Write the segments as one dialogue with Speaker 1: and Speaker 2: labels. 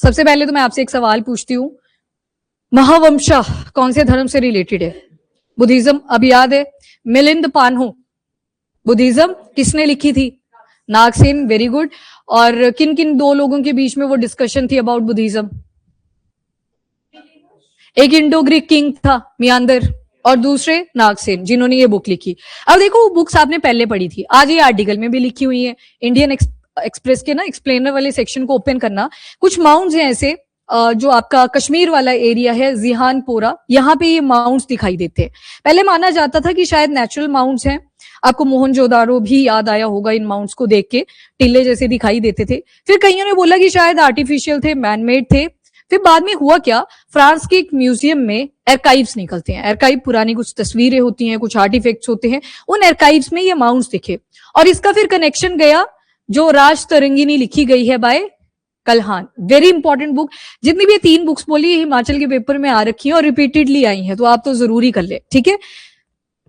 Speaker 1: सबसे पहले तो मैं आपसे एक सवाल पूछती हूँ, महावंशा कौन से धर्म से रिलेटेड है? बुद्धिज्म। अब याद है मिलिंद पान्हो, बुद्धिज्म किसने लिखी थी? Nagasena, very good. और किन किन दो लोगों के बीच में वो डिस्कशन थी अबाउट बुद्धिज्म? एक इंडो ग्रीक किंग था मियांदर, और दूसरे नागसेन, जिन्होंने ये बुक लिखी। अब देखो वो बुक्स आपने पहले पढ़ी थी, आज ये आर्टिकल में भी लिखी हुई है। इंडियन एक्सप्रेस के ना एक्सप्लेनर वाले सेक्शन को ओपन करना, कुछ माउंट्स हैं ऐसे जो आपका कश्मीर वाला एरिया है, जिहानपोरा, यहाँ पे ये माउंट्स दिखाई देते हैं। पहले माना जाता था कि शायद नेचुरल माउंट्स हैं, आपको मोहनजोदारो भी याद आया होगा इन माउंट्स को देख के, टीले जैसे दिखाई देते थे। फिर कईयों ने बोला कि शायद आर्टिफिशियल थे, मैनमेड थे। फिर बाद में हुआ क्या, फ्रांस के एक म्यूजियम में आर्काइव्स निकलते हैं। आर्काइव पुरानी कुछ तस्वीरें होती हैं, कुछ आर्टिफैक्ट्स होते हैं, उन आर्काइव्स में ये माउंट्स दिखे, और इसका फिर कनेक्शन गया जो राज तरंगिनी लिखी गई है बाय कल्हान, वेरी इंपॉर्टेंट बुक। जितनी भी 3 बुक्स बोली हिमाचल के पेपर में आ रखी हैं और रिपीटेडली आई हैं, तो आप तो जरूर ही कर ले, ठीक है।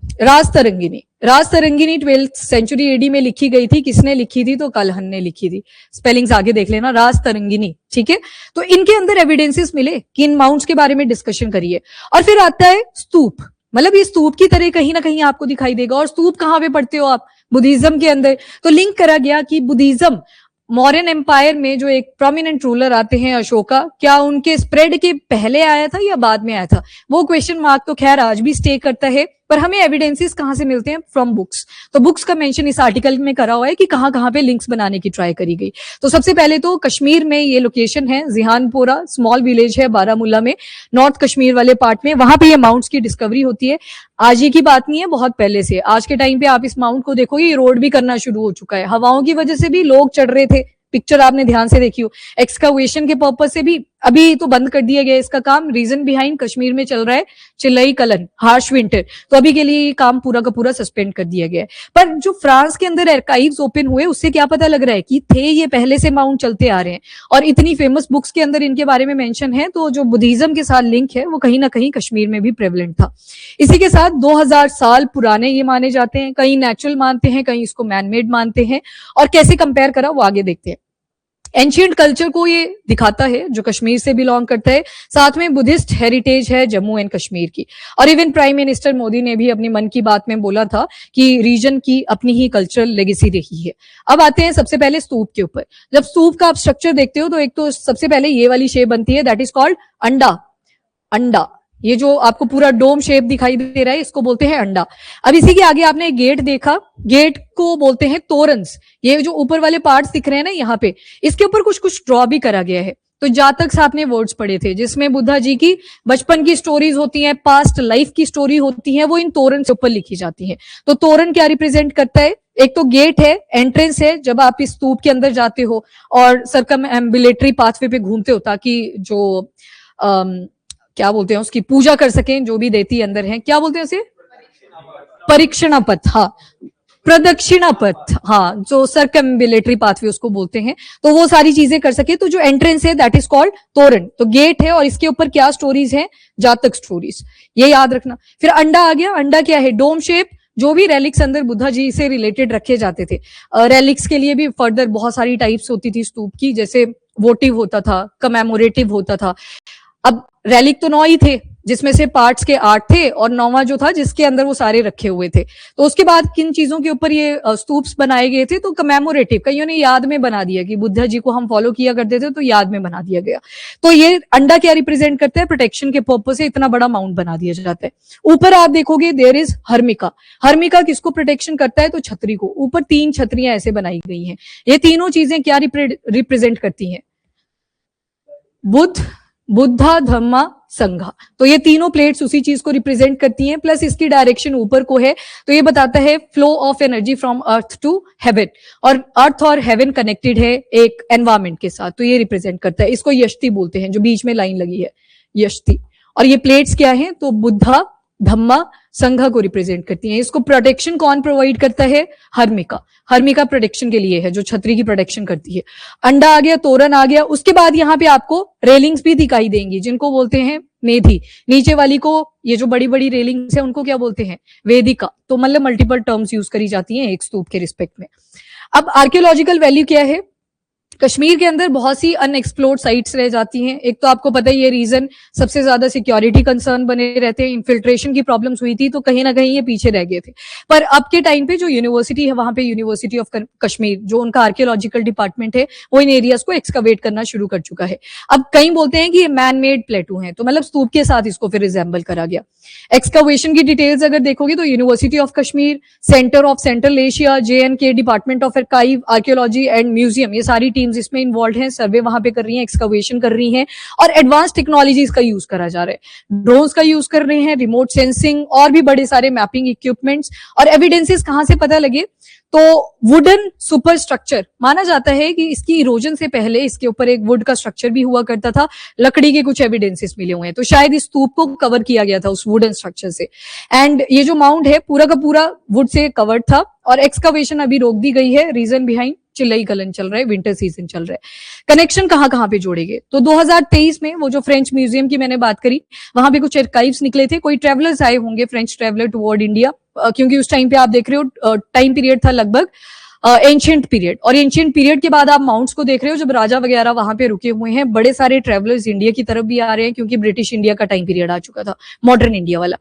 Speaker 1: राज तरंगिनी 12th सेंचुरी एडी में लिखी गई थी। किसने लिखी थी? तो कल्हन ने लिखी थी। स्पेलिंग्स आगे देख लेना, राज तरंगिनी, ठीक है। तो इनके अंदर एविडेंसेस मिले कि इन माउंट्स के बारे में डिस्कशन करिए। और फिर आता है स्तूप, मतलब ये स्तूप की तरह कहीं ना कहीं आपको दिखाई देगा। और स्तूप कहाँ पे पढ़ते हो आप? बुद्धिज्म के अंदर। तो लिंक करा गया कि बुद्धिज्म मौर्यन एम्पायर में जो एक प्रोमिनेंट रूलर आते हैं अशोका, क्या उनके स्प्रेड के पहले आया था या बाद में आया था? वो क्वेश्चन मार्क तो खैर आज भी स्टे करता है, पर हमें एविडेंसेस कहां से मिलते हैं? From books. तो बुक्स का मेंशन इस आर्टिकल में करा हुआ है कि कहां कहां पे लिंक्स बनाने की ट्राई करी गई। तो सबसे पहले तो कश्मीर में ये लोकेशन है, जिहानपोरा स्मॉल विलेज है बारामूला में, नॉर्थ कश्मीर वाले पार्ट में, वहां पे ये माउंट्स की डिस्कवरी होती है। आज ये की बात नहीं है, बहुत पहले से। आज के टाइम पे आप इस माउंट को देखोगे, ये रोड भी करना शुरू हो चुका है, हवाओं की वजह से भी लोग चढ़ रहे थे, पिक्चर आपने ध्यान से देखी हो। एक्सकवेशन के पर्पज से भी अभी तो बंद कर दिया गया इसका काम। रीजन बिहाइंड, कश्मीर में चल रहा है चिलई कलन, हार्श विंटर, तो अभी के लिए ये काम पूरा का पूरा सस्पेंड कर दिया गया है। पर जो फ्रांस के अंदर आर्काइव्स ओपन हुए, उससे क्या पता लग रहा है कि थे ये पहले से माउंट चलते आ रहे हैं, और इतनी फेमस बुक्स के अंदर इनके बारे में मेंशन है। तो जो बुद्धिज्म के साथ लिंक है वो कहीं ना कहीं कश्मीर में भी प्रेवलेंट था। इसी के साथ 2000 साल पुराने ये माने जाते हैं, कहीं नेचुरल मानते हैं, कहीं इसको मैनमेड मानते हैं। और कैसे कंपेयर करा वो आगे देखते हैं। एंशिएंट कल्चर को ये दिखाता है जो कश्मीर से बिलोंग करता है, साथ में बुद्धिस्ट हेरिटेज है जम्मू एंड कश्मीर की। और इवन प्राइम मिनिस्टर मोदी ने भी अपनी मन की बात में बोला था कि रीजन की अपनी ही कल्चरल लेगेसी रही है। अब आते हैं सबसे पहले स्तूप के ऊपर। जब स्तूप का आप स्ट्रक्चर देखते हो तो एक तो सबसे पहले ये वाली शेप बनती है, दैट इज कॉल्ड अंडा। अंडा, ये जो आपको पूरा डोम शेप दिखाई दे रहा है, इसको बोलते हैं अंडा। अब इसी के आगे आपने एक गेट देखा, गेट को बोलते हैं तोरन्स। ये जो ऊपर वाले पार्ट्स दिख रहे हैं ना यहाँ पे, इसके ऊपर कुछ कुछ ड्रॉ भी करा गया है। तो जातक आपने वर्ड्स पढ़े थे जिसमें बुद्धा जी की बचपन की स्टोरीज होती हैं, पास्ट लाइफ की स्टोरी होती है, वो इन तोरण के ऊपर लिखी जाती है। तो तोरण क्या रिप्रेजेंट करता है? एक तो गेट है, एंट्रेंस है, जब आप इस स्तूप के अंदर जाते हो और सर्कमएम्बुलेटरी पाथवे पे घूमते हो, ताकि जो क्या बोलते हैं उसकी पूजा कर सकें, जो भी देती अंदर है, क्या बोलते हैं उसे? परीक्षणा पथ, हाँ, प्रदक्षिणा पथ, हाँ, जो सर्कमएम्बुलेटरी पाथवे उसको बोलते हैं। तो वो सारी चीजें कर सके, तो जो एंट्रेंस है दैट इज कॉल्ड तोरण। तो गेट है और इसके ऊपर क्या स्टोरीज है? जातक स्टोरीज, ये याद रखना। फिर अंडा आ गया। अंडा क्या है? Dome shape. जो भी रेलिक्स अंदर बुद्धा जी से रिलेटेड रखे जाते थे, रेलिक्स के लिए भी फर्दर बहुत सारी टाइप्स होती थी स्तूप की, जैसे वोटिव होता था, कमेमोरेटिव होता था। अब रेलिक तो 9 ही थे, जिसमें से पार्ट्स के 8 थे, और 9वां जो था जिसके अंदर वो सारे रखे हुए थे। तो उसके बाद किन चीजों के ऊपर ये स्तूप्स बनाए गए थे? तो कमेमोरेटिव, कईयों ने याद में बना दिया कि बुद्धा जी को हम फॉलो किया करते थे, तो याद में बना दिया गया। तो ये अंडा क्या रिप्रेजेंट करता है? प्रोटेक्शन के पर्पज से इतना बड़ा माउंट बना दिया जाता है। ऊपर आप देखोगे देयर इज हर्मिका। हर्मिका किसको प्रोटेक्शन करता है? तो छतरी को। ऊपर 3 छतरियां ऐसे बनाई गई हैं। ये तीनों चीजें क्या रिप्रेजेंट करती हैं? बुद्ध, बुद्धा, धम्मा, संघा। तो ये तीनों प्लेट्स उसी चीज को रिप्रेजेंट करती हैं, प्लस इसकी डायरेक्शन ऊपर को है, तो ये बताता है flow of energy from earth to heaven, और अर्थ और हेवन कनेक्टेड है एक एनवायरमेंट के साथ, तो ये रिप्रेजेंट करता है। इसको यष्टि बोलते हैं, जो बीच में लाइन लगी है, यष्टि। और ये प्लेट्स क्या है? तो बुद्धा, धम्मा, संघा को रिप्रेजेंट करती हैं। इसको प्रोटेक्शन कौन प्रोवाइड करता है? हर्मिका। हर्मिका प्रोटेक्शन के लिए है, जो छतरी की प्रोटेक्शन करती है। अंडा आ गया, तोरण आ गया। उसके बाद यहाँ पे आपको रेलिंग्स भी दिखाई देंगी, जिनको बोलते हैं मेधी। नीचे वाली को, ये जो बड़ी बड़ी रेलिंग्स है, उनको क्या बोलते हैं? वेदिका। तो मतलब मल्टीपल टर्म्स यूज करी जाती हैं एक स्तूप के रिस्पेक्ट में। अब आर्कियोलॉजिकल वैल्यू क्या है? कश्मीर के अंदर बहुत सी अनएक्सप्लोर्ड साइट्स रह जाती हैं। एक तो आपको पता ही ये रीजन सबसे ज्यादा सिक्योरिटी कंसर्न बने रहते हैं, इन्फिल्ट्रेशन की प्रॉब्लम्स हुई थी, तो कहीं ना कहीं ये पीछे रह गए थे। पर अब के टाइम पे जो यूनिवर्सिटी है वहां पे यूनिवर्सिटी ऑफ कश्मीर, जो उनका आर्कियोलॉजिकल डिपार्टमेंट है, वो इन एरियाज को एक्सकवेट करना शुरू कर चुका है। अब कई बोलते हैं कि ये मैन मेड प्लेटू है, तो मतलब स्तूप के साथ इसको फिर रिजेंबल करा गया। एक्सकवेशन की डिटेल्स अगर देखोगे तो university of Kashmir, centre of central Asia, JNK, department of archive, archaeology and museum, ये सारी टीम्स इसमें इन्वॉल्व हैं, सर्वे वहां पे कर रही हैं, एक्सकवेशन कर रही हैं, और एडवांस टेक्नोलॉजीज का यूज करा जा रहा है। ड्रोन्स का यूज कर रहे हैं, रिमोट सेंसिंग और भी बड़े सारे मैपिंग इक्विपमेंट्स। और एविडेंसेस कहां से पता लगे, तो वुडन सुपर स्ट्रक्चर माना जाता है कि इसकी इरोजन से पहले इसके ऊपर एक वुड का स्ट्रक्चर भी हुआ करता था। लकड़ी के कुछ एविडेंसेस मिले हुए हैं, तो शायद इस स्तूप को कवर किया गया था उस वुडन स्ट्रक्चर से। एंड ये जो माउंट है पूरा का पूरा वुड से कवर्ड था, और एक्सकवेशन अभी रोक दी गई है। रीजन बिहाइंड चिल्लई कलन चल रहा है, विंटर सीजन चल रहा है। कनेक्शन कहां कहां पे जोड़ेंगे, तो 2023 में वो जो फ्रेंच म्यूजियम की मैंने बात करी, वहां पे कुछ आर्काइव्स निकले थे। कोई ट्रेवलर्स आए होंगे, फ्रेंच ट्रेवलर टुवर्ड इंडिया, क्योंकि उस टाइम पे आप देख रहे हो टाइम पीरियड था लगभग एंशिएंट पीरियड, और एंशिएंट पीरियड के बाद आप माउंट्स को देख रहे हो जब राजा वगैरह वहां पे रुके हुए हैं। बड़े सारे ट्रेवलर्स इंडिया की तरफ भी आ रहे हैं, क्योंकि ब्रिटिश इंडिया का टाइम पीरियड आ चुका था, मॉडर्न इंडिया वाला।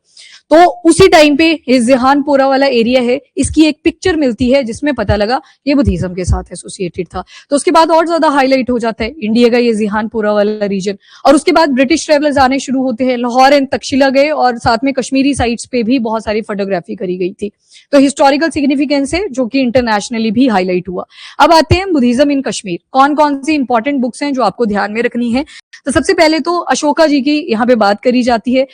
Speaker 1: तो उसी टाइम पे ये जहानपुरा वाला एरिया है, इसकी एक पिक्चर मिलती है जिसमें पता लगा ये बुद्धिज्म के साथ एसोसिएटेड था। तो उसके बाद और ज्यादा हाईलाइट हो जाता है इंडिया का ये जहानपुरा वाला रीजन। और उसके बाद ब्रिटिश ट्रेवलर्स आने शुरू होते हैं, लाहौर एंड तक्षशिला गए, और साथ में कश्मीरी साइट्स पे भी बहुत सारी फोटोग्राफी करी गई थी। तो हिस्टोरिकल सिग्निफिकेंस है जो कि इंटरनेशनली भी हाईलाइट हुआ। अब आते हैं बुद्धिज्म इन कश्मीर, कौन कौन सी इंपॉर्टेंट बुक्स हैं जो आपको ध्यान में रखनी है। तो सबसे पहले तो अशोका जी की यहाँ पे बात करी जाती है।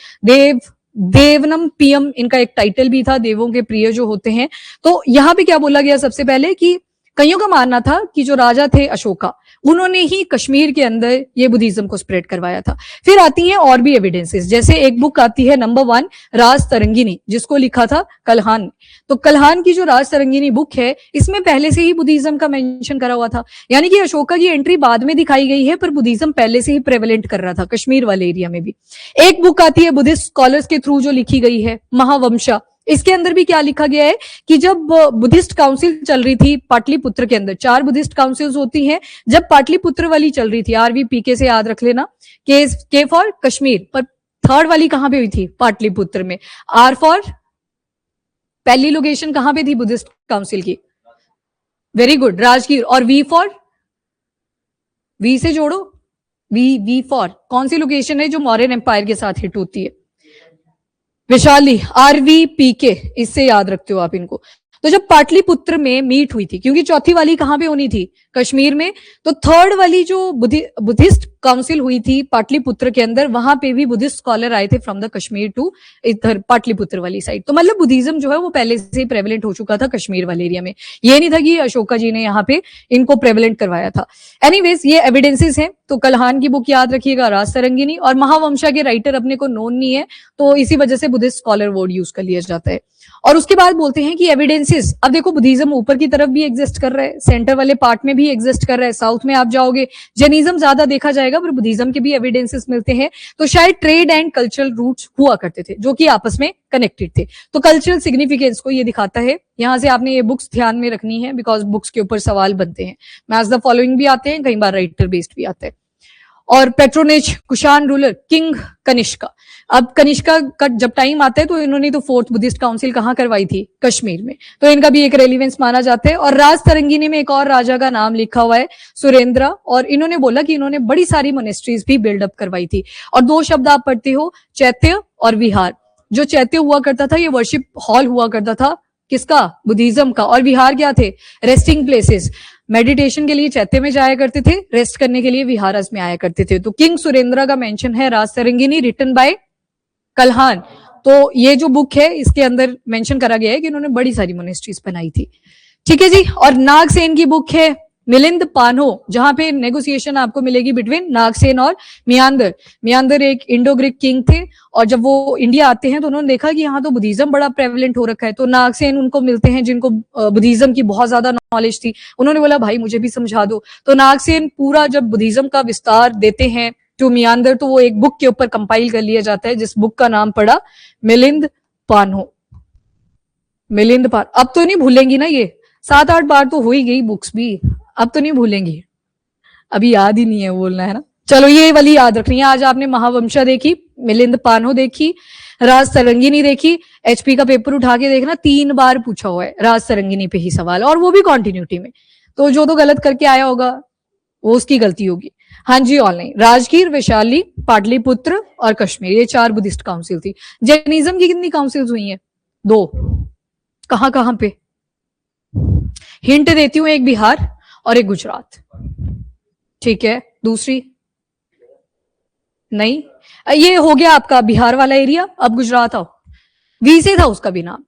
Speaker 1: देवनम पीएम इनका एक टाइटल भी था, देवों के प्रिय जो होते हैं। तो यहाँ पे क्या बोला गया, सबसे पहले कि कईयों का मानना था कि जो राजा थे अशोका, उन्होंने ही कश्मीर के अंदर ये बुद्धिज्म को स्प्रेड करवाया था। फिर आती हैं और भी एविडेंसेस, जैसे एक बुक आती है नंबर 1 राज तरंगिनी, जिसको लिखा था कल्हान। तो कल्हान की जो राज तरंगिनी बुक है, इसमें पहले से ही बुद्धिज्म का मेंशन करा हुआ था। यानी कि अशोका की एंट्री बाद में दिखाई गई है, पर बुद्धिज्म पहले से ही प्रेवलेंट कर रहा था कश्मीर वाले एरिया में भी। एक बुक आती है बुद्धिस्ट स्कॉलर्स के थ्रू जो लिखी गई है, महावंशा। इसके अंदर भी क्या लिखा गया है कि जब बुद्धिस्ट काउंसिल चल रही थी पाटलिपुत्र के अंदर, 4 बुद्धिस्ट काउंसिल्स होती हैं, जब पाटलिपुत्र वाली चल रही थी, RVPK से याद रख लेना, के फॉर कश्मीर, पर थर्ड वाली कहां पे हुई थी, पाटलिपुत्र में। R फॉर पहली लोकेशन कहां पे थी बुद्धिस्ट काउंसिल की, वेरी गुड, राजगीर। और वी से जोड़ो, वी फॉर कौन सी लोकेशन है जो मौर्यन एम्पायर के साथ हिट होती है, विशाली, RVPK, इससे याद रखते हो आप इनको। तो जब पाटलिपुत्र में मीट हुई थी, क्योंकि चौथी वाली कहां पे होनी थी, कश्मीर में, तो थर्ड वाली जो बुद्धिस्ट काउंसिल हुई थी पाटलिपुत्र के अंदर, वहां पे भी बुद्धिस्ट स्कॉलर आए थे फ्रॉम द कश्मीर टू इधर पाटलिपुत्र वाली साइड। तो मतलब बुद्धिज्म जो है वो पहले से ही प्रेवलेंट हो चुका था कश्मीर वाले एरिया में। ये नहीं था कि अशोका जी ने यहाँ पे इनको प्रेवलेंट करवाया था। एनीवेज, ये एविडेंसेस हैं। तो कल्हान की बुक याद रखिएगा, राज तरंगिनी, और महावंशा के राइटर अपने को नोन नहीं है, तो इसी वजह से बुद्धिस्ट स्कॉलर वर्ड यूज कर लिया जाता है। और उसके बाद बोलते हैं कि एविडेंसेस, अब देखो बुद्धिज्म ऊपर की तरफ भी एग्जिस्ट कर रहा है, सेंटर वाले पार्ट में भी एग्जिस्ट कर रहा है, साउथ में आप जाओगे जैनिज्म ज्यादा देखा जाएगा, पर बुद्धिज्म के भी एविडेंसेस मिलते हैं। तो शायद ट्रेड एंड कल्चरल रूट्स हुआ करते थे जो कि आपस में कनेक्टेड थे। तो कल्चरल सिग्निफिकेंस को ये दिखाता है। यहां से आपने ये बुक्स ध्यान में रखनी है, बिकॉज बुक्स के ऊपर सवाल बनते हैं। मैच द फॉलोइंग भी आते हैं, कई बार राइटर बेस्ड भी आते हैं। और patronage Kushan ruler king Kanishka. अब कनिष्का का जब टाइम आता है तो इन्होंने तो 4th बुद्धिस्ट काउंसिल कहां करवाई थी, कश्मीर में, तो इनका भी एक रेलिवेंस माना जाता है। और राज तरंगिनी में एक और राजा का नाम लिखा हुआ है, सुरेंद्र, और इन्होंने बोला कि इन्होंने बड़ी सारी मोनेस्ट्रीज भी बिल्डअप करवाई थी। और 2 शब्द आप पढ़ते हो, चैत्य और विहार। जो चैत्य हुआ करता था, ये वर्शिप हॉल हुआ करता था, किसका, बुद्धिज्म का। और विहार क्या थे, रेस्टिंग प्लेसेस। मेडिटेशन के लिए चैत्य में जाया करते थे, रेस्ट करने के लिए विहारस में आया करते थे। तो किंग सुरेंद्र का मेंशन है राज तरंगिनी, रिटन बाय कल्हान। तो ये जो बुक है इसके अंदर मेंशन करा गया है कि इन्होंने बड़ी सारी मोनेस्ट्रीज बनाई थी। ठीक है जी। और नागसेन की बुक है मिलिंद पानो, जहां पे नेगोशिएशन आपको मिलेगी बिटवीन नागसेन और मियांदर। मियांदर एक इंडो ग्रीक किंग थे, और जब वो इंडिया आते हैं तो उन्होंने देखा कि यहाँ तो बुद्धिज्म बड़ा प्रेवलेंट हो रखा है। तो नागसेन उनको मिलते हैं जिनको बुद्धिज्म की बहुत ज्यादा नॉलेज थी। उन्होंने बोला भाई मुझे भी समझा दो। तो नागसेन पूरा जब बुद्धिज्म का विस्तार देते हैं टू मियांदर, तो वो एक बुक के ऊपर कंपाइल कर लिया जाता है, जिस बुक का नाम पड़ा मिलिंद पानो। मिलिंद पानो, अब तो नहीं भूलेंगी ना, ये 7-8 बार तो हो ही गई बुक्स भी, अब तो नहीं भूलेंगी। अभी याद ही नहीं है बोलना, है ना। चलो ये वाली याद रखनी है। आज आपने महावंशा देखी, मिलिंद पानो देखी, राज सरंगिनी देखी। एचपी का पेपर उठा के देखना, 3 बार पूछा हुआ है राज सरंगिनी पे ही सवाल, और वो भी कॉन्टिन्यूटी में। तो जो तो गलत करके आया होगा वो उसकी गलती होगी। हाँ जी, ऑनलाइन राजगीर, वैशाली, पाटलिपुत्र और कश्मीर, ये 4 बुद्धिस्ट काउंसिल थी। जैनिज्म की कितनी काउंसिल्स हुई हैं? 2। कहां कहां पे? हिंट देती हूं, एक बिहार और एक गुजरात। ठीक है, दूसरी नहीं, ये हो गया आपका बिहार वाला एरिया। अब गुजरात आओ, वी से था उसका भी नाम,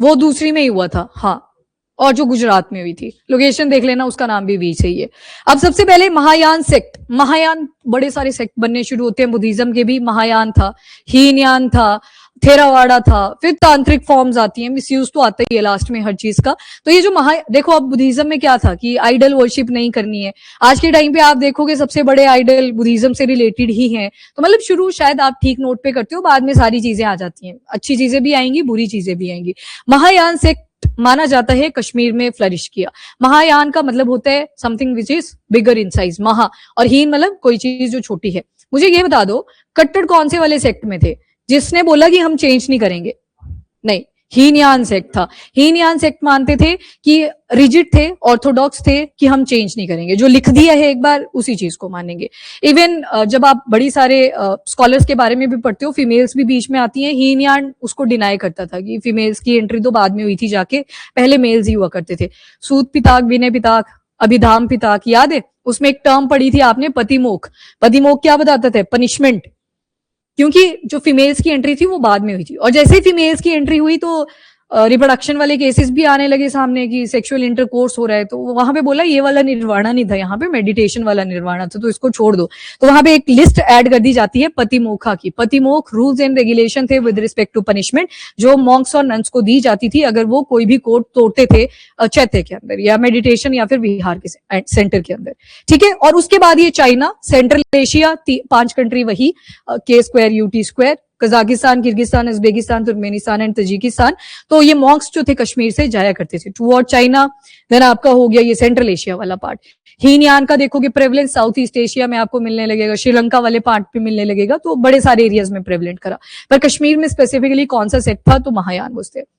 Speaker 1: वो दूसरी में ही हुआ था। हाँ, और जो गुजरात में हुई थी, लोकेशन देख लेना, उसका नाम भी वी से ही है। अब सबसे पहले महायान सेक्ट। महायान, बड़े सारे सेक्ट बनने शुरू होते हैं बुद्धिज्म के भी। महायान था, हीनयान था, थेरावाड़ा था, फिर तांत्रिक फॉर्म्स आती हैं। मिसयूज तो आता ही है लास्ट में हर चीज का। तो ये जो देखो अब बुद्धिज्म में क्या था कि आइडल वर्शिप नहीं करनी है। आज के टाइम पे आप देखोगे सबसे बड़े आइडल बुद्धिज्म से रिलेटेड ही हैं। तो मतलब शुरू शायद आप ठीक नोट पे करते हो, बाद में सारी चीजें आ जाती हैं, अच्छी चीजें भी आएंगी, बुरी चीजें भी आएंगी। महायान सेक्ट माना जाता है कश्मीर में फ्लरिश किया। महायान का मतलब होता है something which is bigger in size, महा, और हीन मतलब कोई चीज जो छोटी है। मुझे ये बता दो, कट्टर कौन से वाले सेक्ट में थे जिसने बोला कि हम चेंज नहीं करेंगे? नहीं, हीनयान सेक्ट था। हीनयान सेक्ट मानते थे कि रिजिड थे, ऑर्थोडॉक्स थे कि हम चेंज नहीं करेंगे, जो लिख दिया है एक बार उसी चीज को मानेंगे। इवन जब आप बड़ी सारे स्कॉलर्स के बारे में भी पढ़ते हो, फीमेल्स भी बीच में आती हैं। हीनयान उसको डिनाई करता था कि फीमेल्स की एंट्री तो बाद में हुई थी जाके, पहले मेल्स ही हुआ करते थे। सूत पिताक, विनय पिताक, अभिधाम पिताक, याद है? उसमें एक टर्म पढ़ी थी आपने, पतिमोख। पतिमोख क्या बताता था? पनिशमेंट, क्योंकि जो फीमेल्स की एंट्री थी वो बाद में हुई थी। और जैसे ही फीमेल्स की एंट्री हुई तो रिप्रोडक्शन वाले केसेस भी आने लगे सामने कि सेक्सुअल इंटरकोर्स हो रहा है। तो वहां पे बोला ये वाला निर्वाणा नहीं था, यहाँ पे मेडिटेशन वाला निर्वाणा था, तो इसको छोड़ दो। तो वहां पे एक लिस्ट ऐड कर दी जाती है पतिमोखा की। पतिमोख रूल्स एंड रेगुलेशन थे विद रिस्पेक्ट टू पनिशमेंट, जो मॉन्क्स और नन्स को दी जाती थी अगर वो कोई भी कोड तोड़ते थे चैत्य के अंदर या मेडिटेशन या फिर विहार के सेंटर के अंदर। ठीक है, और उसके बाद ये चाइना, सेंट्रल एशिया, 5 कंट्री वही, के square UT square, Kazakhstan, Kyrgyzstan, Uzbekistan, Turkmenistan and Tajikistan. तो ये मॉन्क्स जो थे कश्मीर से जाया करते थे टुवर्ड चाइना। देन आपका हो गया ये सेंट्रल एशिया वाला पार्ट। हीनयान का देखोगे प्रेवलेंस साउथ ईस्ट एशिया में आपको मिलने लगेगा, श्रीलंका वाले पार्ट पे मिलने लगेगा, तो बड़े सारे एरियाज में प्रेवलेंट करा। पर कश्मीर में स्पेसिफिकली कौन सा सेट था? तो महायान थे।